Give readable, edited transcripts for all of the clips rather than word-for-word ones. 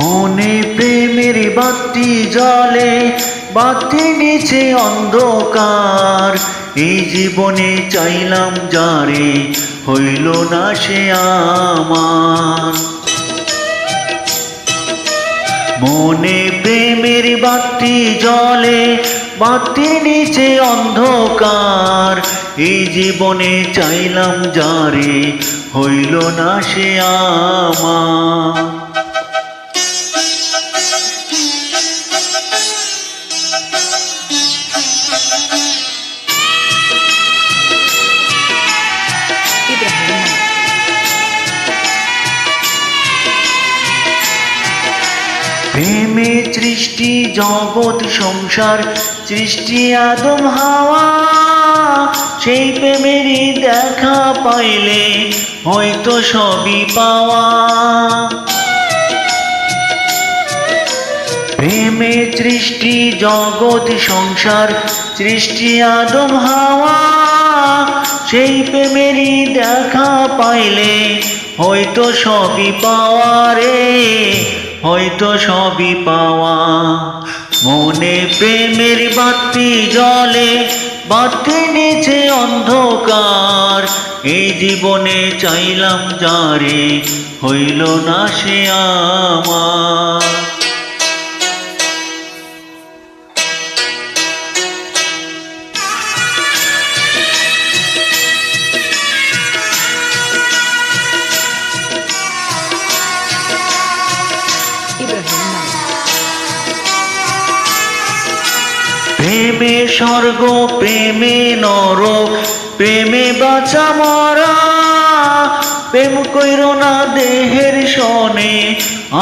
মনে প্রেমের বাতি জ্বলে, বাতি নিচে অন্ধকার। এই জীবনে চাইলাম যারে, হইল না সে আমার। মনে প্রেমের বাতি জ্বলে, বাতি নিচে অন্ধকার। এই জীবনে চাইলাম যারে, হইল না সে আমার। প্রেমে সৃষ্টি জগৎ সংসার, সৃষ্টি আদম হাওয়া। সেই প্রেমেরই দেখা পাইলে হয়তো সবই পাওয়া। প্রেমে সৃষ্টি জগৎ সংসার, সৃষ্টি আদম হাওয়া। সেই প্রেমেরই দেখা পাইলে হয়তো সবই পাওয়া রে, হয়তো সবই পাওয়া। মনে প্রেমের বাতি জ্বলে, বাতি নিচে অন্ধকার। এই জীবনে চাইলাম যারে, হইল না সে আমার। প্রেমে স্বর্গ, প্রেমে নরক, প্রেমে বাঁচা মরা। প্রেম কইরো না দেহের সনে,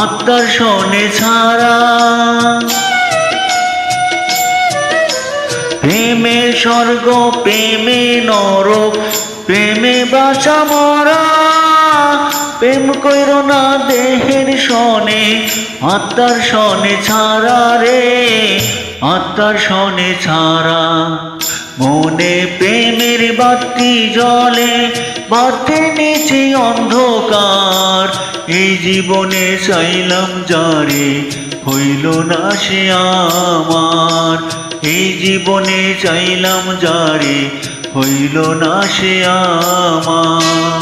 আত্মার সনে ছাড়া। প্রেমে স্বর্গ, প্রেমে নরক, প্রেমে বাঁচা মরা। প্রেম কইরো না দেহের সনে, আত্মার সনে ছাড়া রে, আত্মার সনে ছাড়া। মনে প্রেমের বাতি জ্বলে, বাতি নিচে অন্ধকার। এই জীবনে চাইলাম যারে, হইল না সে আমার। এই জীবনে চাইলাম যারে, হইল না সে আমার।